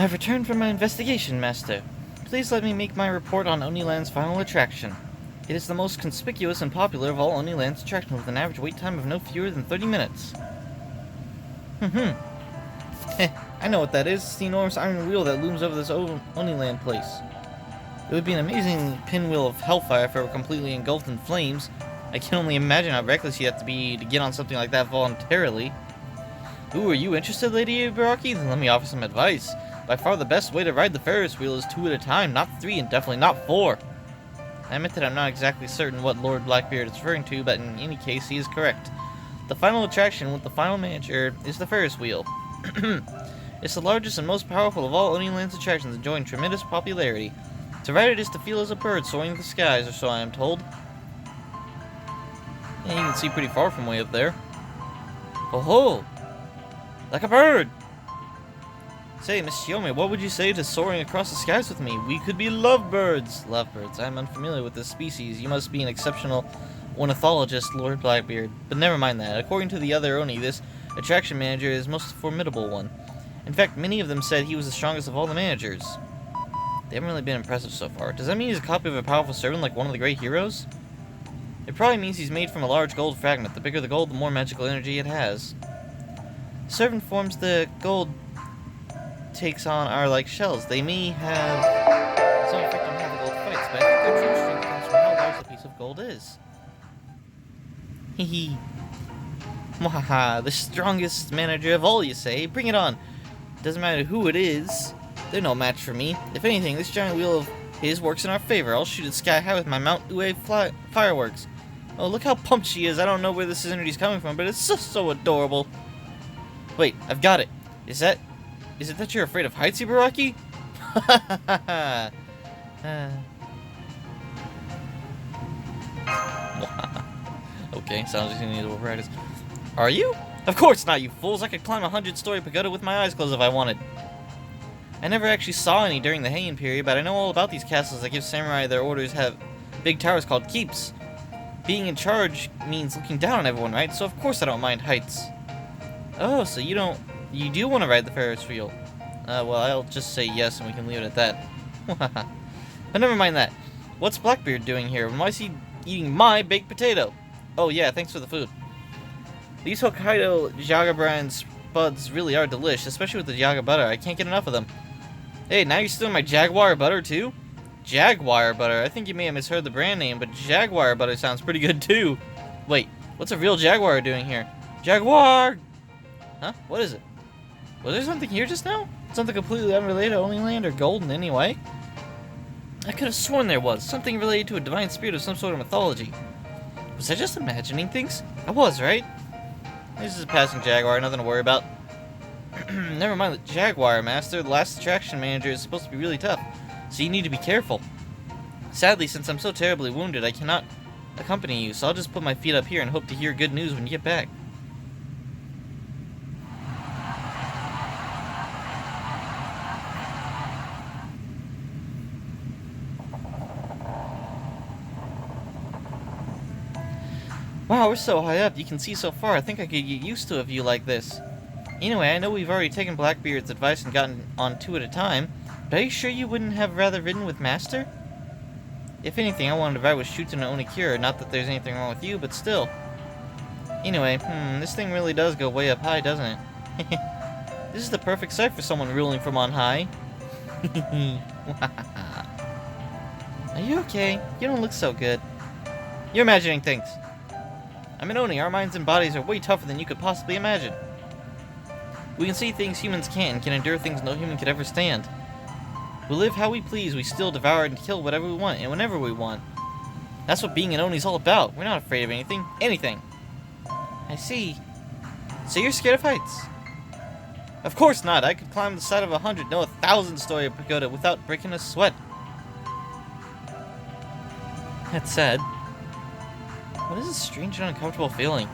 I've returned from my investigation, Master. Please let me make my report on Oniland's final attraction. It is the most conspicuous and popular of all Oniland's attractions, with an average wait time of no fewer than 30 minutes. I know what that is. It's the enormous iron wheel that looms over this Oniland place. It would be an amazing pinwheel of hellfire if it were completely engulfed in flames. I can only imagine how reckless you have to be to get on something like that voluntarily. Ooh, are you interested, Lady Baraki? Then let me offer some advice. By far the best way to ride the Ferris wheel is 2 at a time, not 3, and definitely not 4. I admit that I'm not exactly certain what Lord Blackbeard is referring to, but in any case, he is correct. The final attraction with the final manager is the Ferris wheel. It's the largest and most powerful of all Oniland's attractions, enjoying tremendous popularity. To ride it is to feel as a bird soaring in the skies, or so I am told. Yeah, you can see pretty far from way up there. Oh ho! Like a bird! Say, Miss Shiome, what would you say to soaring across the skies with me? We could be lovebirds! Lovebirds. I'm unfamiliar with this species. You must be an exceptional ornithologist, Lord Blackbeard. But never mind that. According to the other Oni, this attraction manager is the most formidable one. In fact, many of them said he was the strongest of all the managers. They haven't really been impressive so far. Does that mean he's a copy of a powerful servant like one of the great heroes? It probably means he's made from a large gold fragment. The bigger the gold, the more magical energy it has. The servant forms the gold takes on are like shells. They may have some effect on how the gold fights, but I think their true strength comes from how large the piece of gold is. Hee. Mwahaha, the strongest manager of all, you say? Bring it on. Doesn't matter who it is. They're no match for me. If anything, this giant wheel of his works in our favor. I'll shoot it sky high with my Mount Ue fireworks. Oh, look how pumped she is. I don't know where this energy's coming from, but it's so adorable. Wait, I've got it. Is it that you're afraid of heights, Ibaraki? Okay, sounds like you need a little practice. Are you? Of course not, you fools. I could climb a 100-story pagoda with my eyes closed if I wanted. I never actually saw any during the Heian period, but I know all about these castles that give samurai their orders have big towers called keeps. Being in charge means looking down on everyone, right? So of course I don't mind heights. Oh, so you do want to ride the Ferris wheel. Well, I'll just say yes and we can leave it at that. But never mind that. What's Blackbeard doing here? And why is he eating my baked potato? Oh yeah, thanks for the food. These Hokkaido Jaga brand spuds really are delish, especially with the Jaga butter. I can't get enough of them. Hey, now you're stealing my Jaguar butter too? Jaguar butter? I think you may have misheard the brand name, but Jaguar butter sounds pretty good too. Wait, what's a real Jaguar doing here? Jaguar! Huh? What is it? Was there something here just now? Something completely unrelated to Oniland or gold in any way? I could have sworn there was. Something related to a divine spirit of some sort of mythology. Was I just imagining things? I was, right? This is a passing Jaguar, nothing to worry about. Never mind the Jaguar, Master. The last attraction manager is supposed to be really tough, so you need to be careful. Sadly, since I'm so terribly wounded, I cannot accompany you, so I'll just put my feet up here and hope to hear good news when you get back. Wow, we're so high up, you can see so far. I think I could get used to a view like this. Anyway, I know we've already taken Blackbeard's advice and gotten on 2 at a time, but are you sure you wouldn't have rather ridden with Master? If anything, I wanted to ride with Shuten and Onikura, not that there's anything wrong with you, but still. Anyway, this thing really does go way up high, doesn't it? This is the perfect sight for someone ruling from on high. Are you okay? You don't look so good. You're imagining things. I'm an Oni. Our minds and bodies are way tougher than you could possibly imagine. We can see things humans can't and can endure things no human could ever stand. We live how we please. We still devour and kill whatever we want and whenever we want. That's what being an Oni is all about. We're not afraid of anything. Anything. I see. So you're scared of heights? Of course not. I could climb the side of 100, no 1,000-story pagoda without breaking a sweat. That's sad. What is this strange and uncomfortable feeling?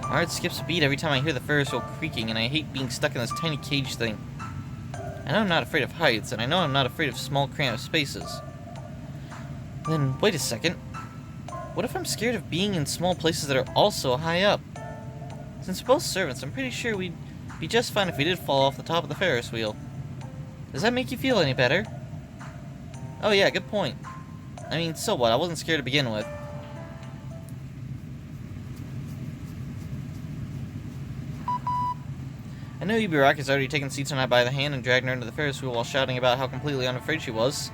My heart skips a beat every time I hear the Ferris wheel creaking, and I hate being stuck in this tiny cage thing. I know I'm not afraid of heights, and I know I'm not afraid of small, cramped spaces. Then, wait a second. What if I'm scared of being in small places that are also high up? Since we're both servants, I'm pretty sure we'd Be just fine if we did fall off the top of the Ferris wheel. Does that make you feel any better? Oh yeah, good point. I mean, so what? I wasn't scared to begin with. I know Yubi Rock has already taken Seats by the hand and dragged her into the Ferris wheel while shouting about how completely unafraid she was.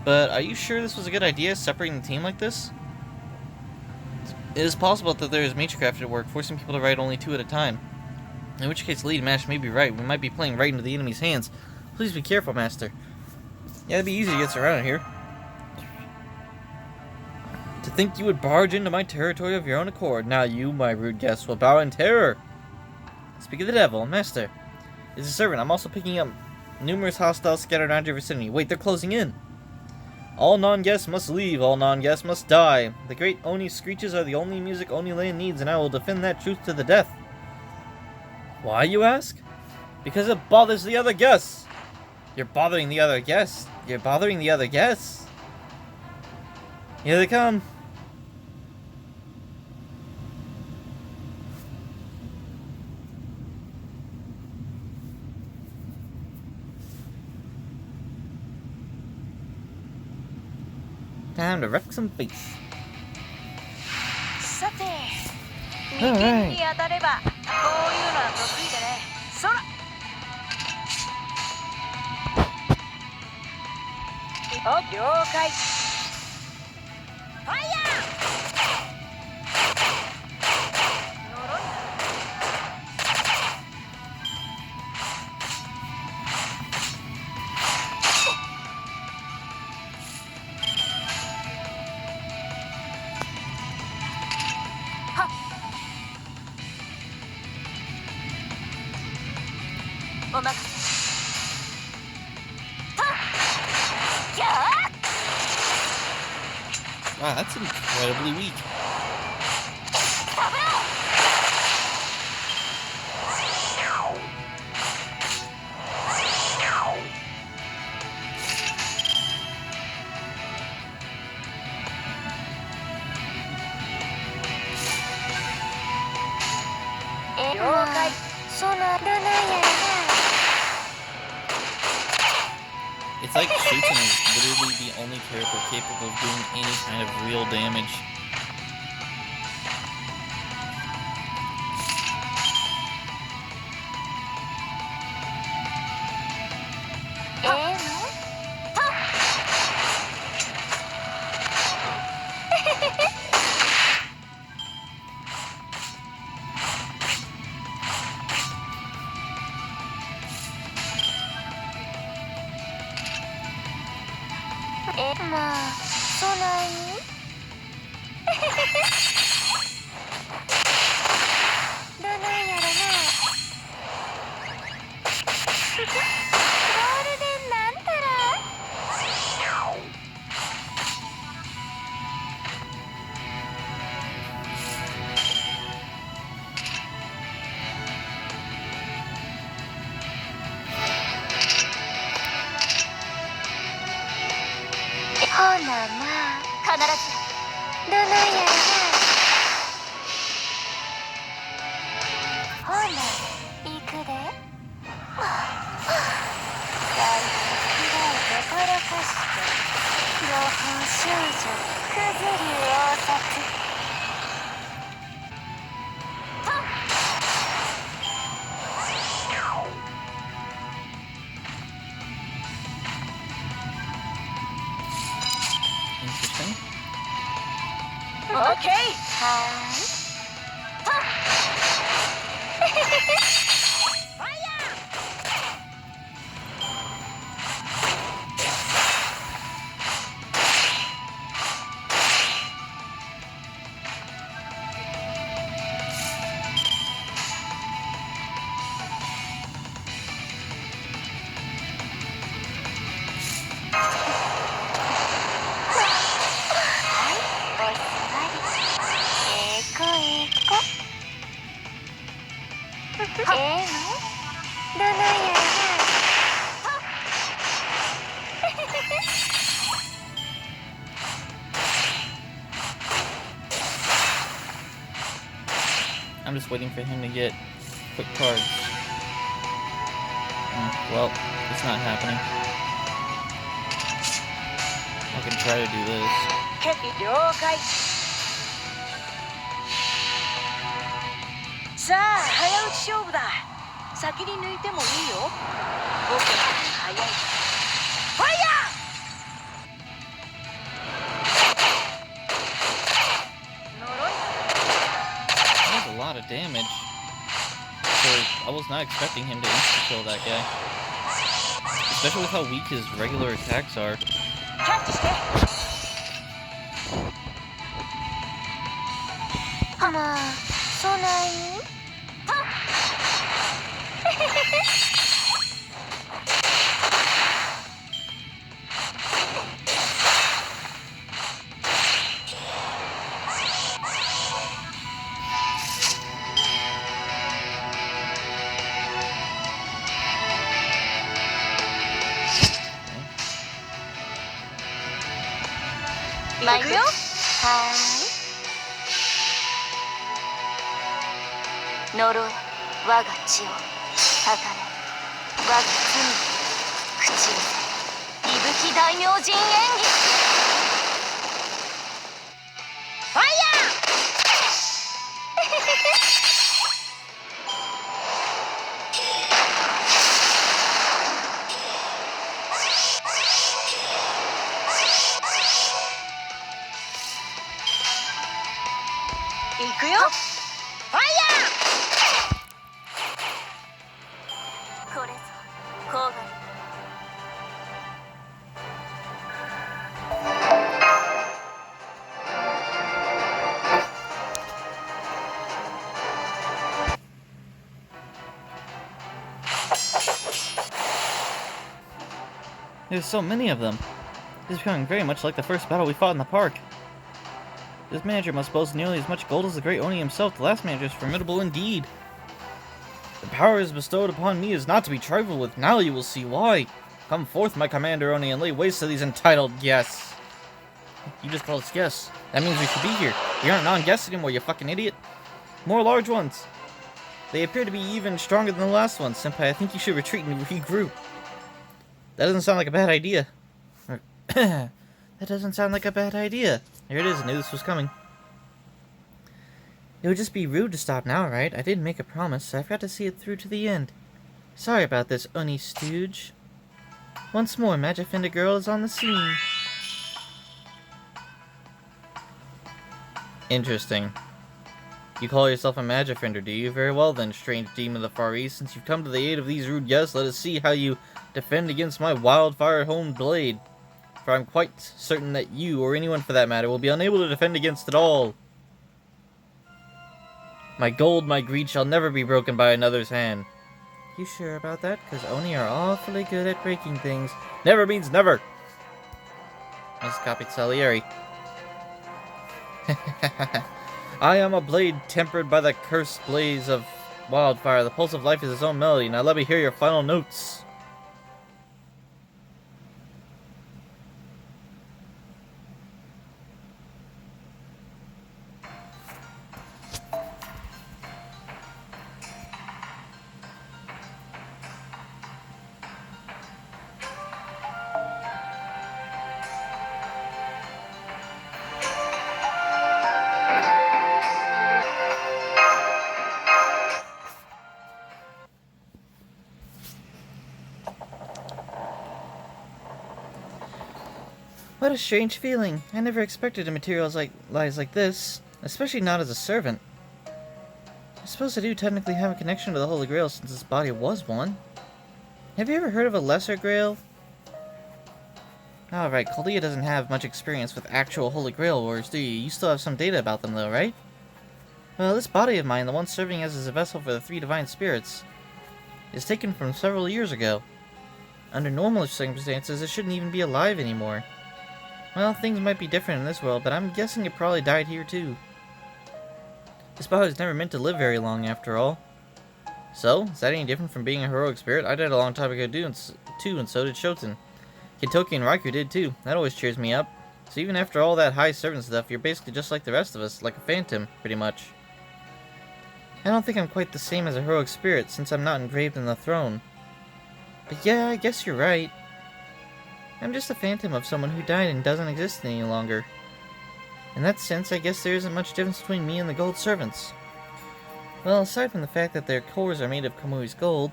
But are you sure this was a good idea, separating the team like this? It is possible that there is Matricraft at work, forcing people to ride only 2 at a time. In which case, Lady Mash may be right. We might be playing right into the enemy's hands. Please be careful, Master. Yeah, it'd be easy to get around here. To think you would barge into my territory of your own accord. Now you, my rude guest, will bow in terror. Speak of the devil, Master. It's a servant. I'm also picking up numerous hostiles scattered around your vicinity. Wait, they're closing in. All non-guests must leave. All non-guests must die. The great Oni screeches are the only music Oni land needs, and I will defend that truth to the death. Why, you ask? Because it bothers the other guests. You're bothering the other guests. You're bothering the other guests. Here they come. Time to wreck some face. Alright. Wow, that's incredibly weak. It's like Satan is literally the only character capable of doing any kind of real damage. Interesting. Okay. I'm just waiting for him to get quick cards. Well, it's not happening. I can try to do this. 了解。さあ、早打ち勝負だ。先に抜いてもいいよ。僕は早い。ファイヤー！ That was a lot of damage. So I was not expecting him to insta-kill that guy. Especially with how weak his regular attacks are. キャッチして。まあ、そないに。行くよ。はーい。呪え、我が血を。たたれ、我が罪を。口寄せ、伊吹大明神演技。ファイヤー！行くよ。ファイヤー！これぞ甲賀。There's so many of them. This is becoming very much like the first battle we fought in the park. This manager must boast nearly as much gold as the great Oni himself. The last manager is formidable indeed. The power is bestowed upon me is not to be trifled with. Now you will see why. Come forth, my commander Oni, and lay waste to these entitled guests. You just called us guests. That means we should be here. We aren't non-guests anymore, you fucking idiot. More large ones. They appear to be even stronger than the last ones. Senpai, I think you should retreat and regroup. That doesn't sound like a bad idea. That doesn't sound like a bad idea. There it is, I knew this was coming. It would just be rude to stop now, right? I did make a promise, so I've got to see it through to the end. Sorry about this, Oni stooge. Once more, Magifenda girl is on the scene. Interesting. You call yourself a Magifender, do you? Very well then, strange demon of the Far East. Since you've come to the aid of these rude guests, let us see how you defend against my wildfire-honed blade. For I'm quite certain that you, or anyone for that matter, will be unable to defend against it all. My gold, my greed shall never be broken by another's hand. You sure about that? Because Oni are awfully good at breaking things. Never means never! Let's copy Salieri. I am a blade tempered by the cursed blaze of wildfire. The pulse of life is its own melody. Now let me hear your final notes. What a strange feeling. I never expected to materialize like this, especially not as a servant. I suppose I do technically have a connection to the Holy Grail since this body was one. Have you ever heard of a Lesser Grail? Alright, Kalia doesn't have much experience with actual Holy Grail wars, do you? You still have some data about them though, right? Well, this body of mine, the one serving as a vessel for the three divine spirits, is taken from several years ago. Under normal circumstances, it shouldn't even be alive anymore. Well, things might be different in this world, but I'm guessing it probably died here too. This body was never meant to live very long after all. So, is that any different from being a heroic spirit? I died a long time ago too, and so did Shoten. Kintoki and Raikou did too. That always cheers me up. So even after all that high servant stuff, you're basically just like the rest of us, like a phantom, pretty much. I don't think I'm quite the same as a heroic spirit, since I'm not engraved in the throne. But yeah, I guess you're right. I'm just a phantom of someone who died and doesn't exist any longer. In that sense, I guess there isn't much difference between me and the gold servants. Well, aside from the fact that their cores are made of Kamui's gold,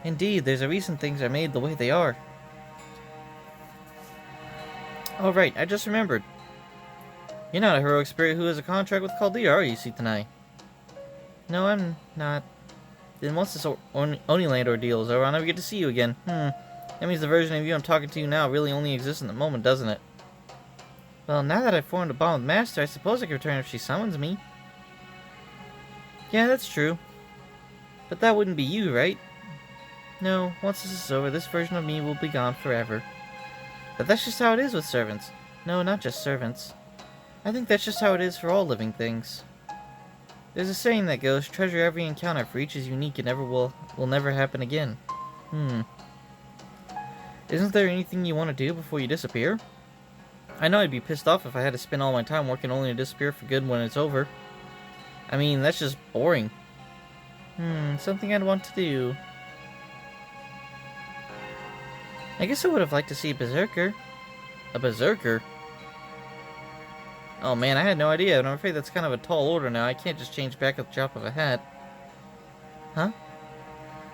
indeed, there's a reason things are made the way they are. Oh right, I just remembered. You're not a heroic spirit who has a contract with Chaldea, are you, Suitanai? No, I'm not. Then once this Oniland ordeal is over, I'll never get to see you again. That means the version of you I'm talking to now really only exists in the moment, doesn't it? Well, now that I've formed a bond with Master, I suppose I can return if she summons me. Yeah, that's true. But that wouldn't be you, right? No, once this is over, this version of me will be gone forever. But that's just how it is with servants. No, not just servants. I think that's just how it is for all living things. There's a saying that goes, treasure every encounter, for each is unique and will never happen again. Isn't there anything you want to do before you disappear? I know I'd be pissed off if I had to spend all my time working only to disappear for good when it's over. I mean, that's just boring. Something I'd want to do. I guess I would have liked to see a berserker. A berserker? Oh man, I had no idea, and I'm afraid that's kind of a tall order now. I can't just change back at the drop of a hat. Huh?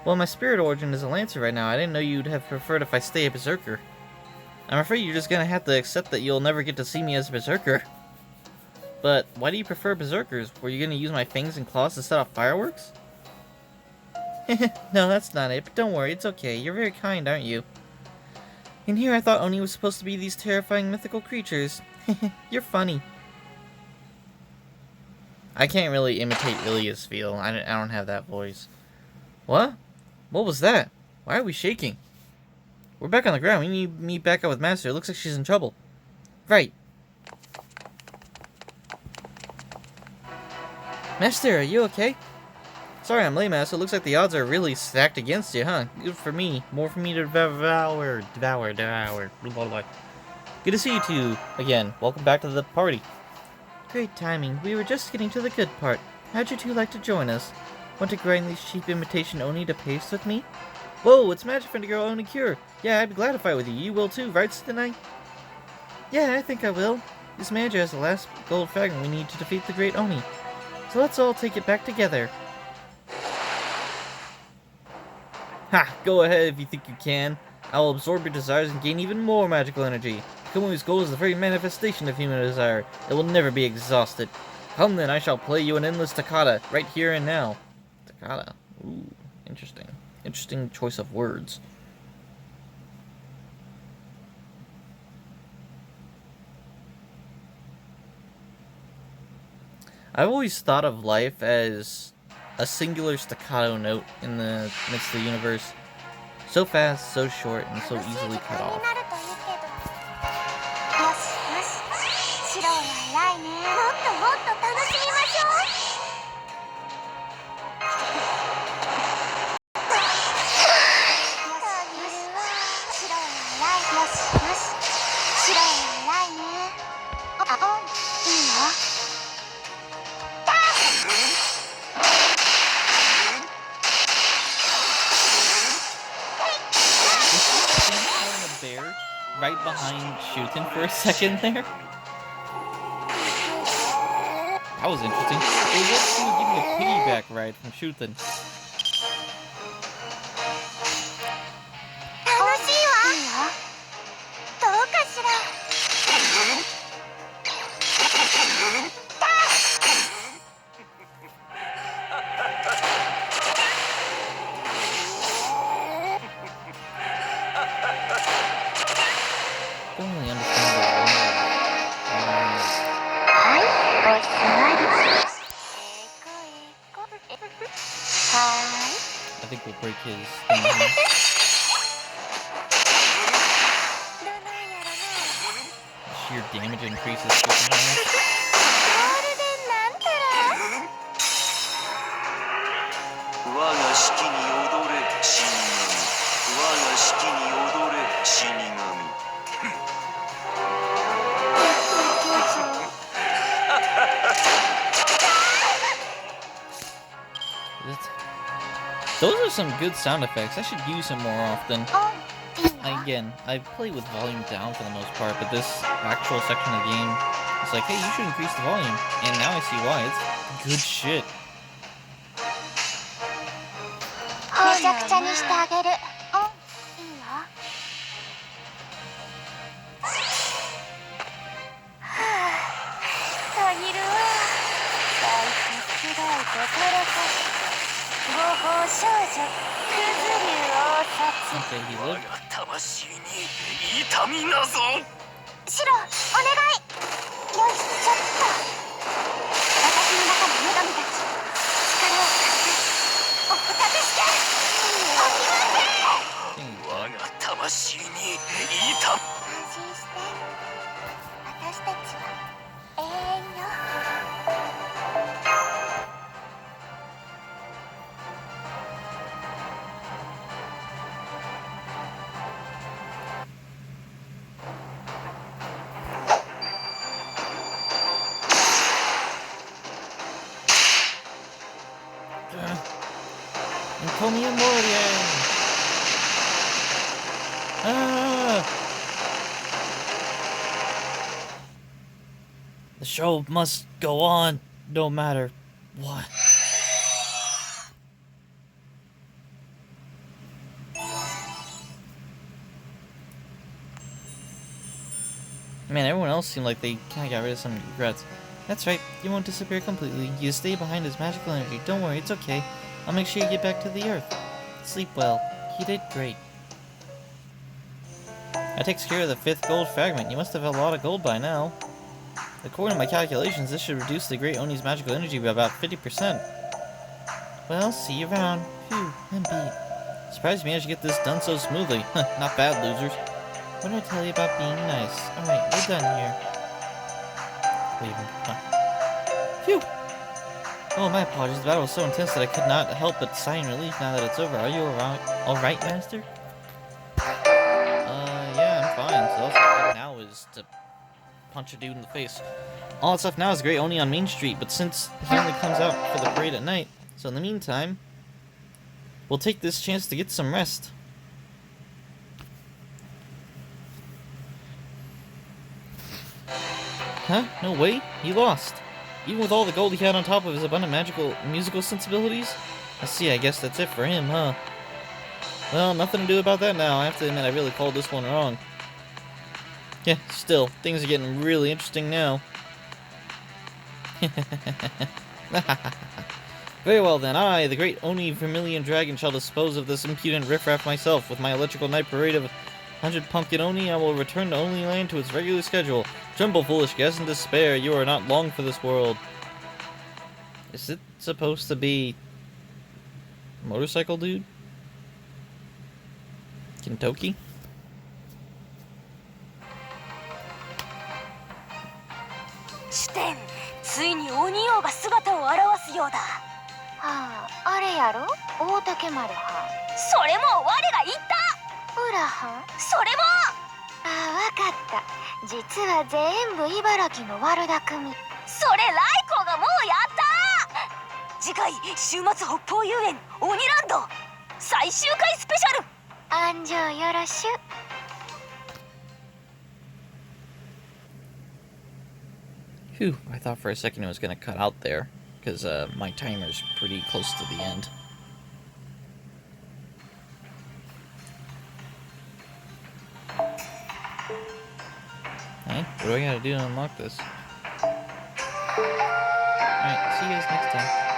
Well, my spirit origin is a lancer right now. I didn't know you'd have preferred if I stay a berserker. I'm afraid you're just gonna have to accept that you'll never get to see me as a berserker. But why do you prefer berserkers? Were you gonna use my fangs and claws to set off fireworks? No, that's not it, but don't worry, it's okay. You're very kind, aren't you? In here I thought Oni was supposed to be these terrifying mythical creatures. You're funny. I can't really imitate Ilia's feel. I don't have that voice. What? What was that? Why are we shaking? We're back on the ground. We need to meet back up with Master. It looks like she's in trouble. Right. Master, are you okay? Sorry I'm late, Master. It looks like the odds are really stacked against you, huh? Good for me. More for me to devour. Blah, blah, blah. Good to see you two again. Welcome back to the party. Great timing. We were just getting to the good part. How'd you two like to join us? Want to grind these cheap imitation Oni to paste with me? Whoa, it's Magic Friend Girl Oni Cure. Yeah, I'd be glad to fight with you. You will too, right, tonight? Yeah, I think I will. This manager has the last gold fragment we need to defeat the great Oni. So let's all take it back together. Ha! Go ahead if you think you can. I will absorb your desires and gain even more magical energy. Kamui's gold is the very manifestation of human desire. It will never be exhausted. Come then, I shall play you an endless toccata, right here and now. Toccata. Ooh, interesting. Interesting choice of words. I've always thought of life as a singular staccato note in the midst of the universe. So fast, so short, and so easily cut off. Right behind Shuten for a second there. That was interesting. It was actually getting a piggyback ride from Shuten. I think we'll break his thing here. Sheer damage increases. Those are some good sound effects. I should use them more often. いいよ Again, I play with volume down for the most part, but this actual section of the game is like, hey, you should increase the volume. And now I see why. It's good shit. めちゃくちゃにしてあげるいいよたぎるわ最近嫌いとからかして合法少女クズ流応殺 Okay, he lived. 魂に痛みなぞ。シロお願いよいしょっと私の中の女神たち力を貸しておふたてしておきませ我が魂に痛安心して私たちは永遠よ Encomium Moridian! Ah! The show must go on, no matter what. Man, everyone else seemed like they kinda got rid of some regrets. That's right, you won't disappear completely. You stay behind as magical energy. Don't worry, it's okay. I'll make sure you get back to the Earth. Sleep well. You did great. That takes care of the 5th gold fragment. You must have a lot of gold by now. According to my calculations, this should reduce the Great Oni's magical energy by about 50%. Well, see you around. Phew, I'm beat. Surprised me I should get this done so smoothly. Not bad, losers. What did I tell you about being nice? Alright, we're done here. Leaving. Phew! Oh, my apologies. The battle was so intense that I could not help but sigh in relief now that it's over. Are you alright, Master? Yeah, I'm fine. So all that's left now is to punch a dude in the face. All that's left now is Great Oni on Main Street, but since he only comes out for the parade at night, so in the meantime, we'll take this chance to get some rest. Huh? No way? He lost. Even with all the gold he had on top of his abundant musical sensibilities? I see, I guess that's it for him, huh? Well, nothing to do about that now. I have to admit I really called this one wrong. Yeah, still, things are getting really interesting now. Very well then, I, the great Oni Vermilion Dragon, shall dispose of this impudent riffraff myself. With my electrical night parade of 100 Pumpkin Oni, I will return to Oni Land to its regular schedule. Tremble, foolish guest, in despair. You are not long for this world. Is it supposed to be motorcycle dude? Kentucky? Shiten, ついに鬼王が姿を現すようだ。はあ、あれやろ？大竹丸は。それも我が言った。浦は？それも。ああ、わかった。実は全部茨城の悪巧み。それライコがもうやった。次回週末北方遊園鬼ランド最終回スペシャル。安城よろしゅ。Phew, I thought for a second it was gonna cut out there, because my timer's pretty close to the end. Hey, what do I gotta do to unlock this? Alright, see you guys next time.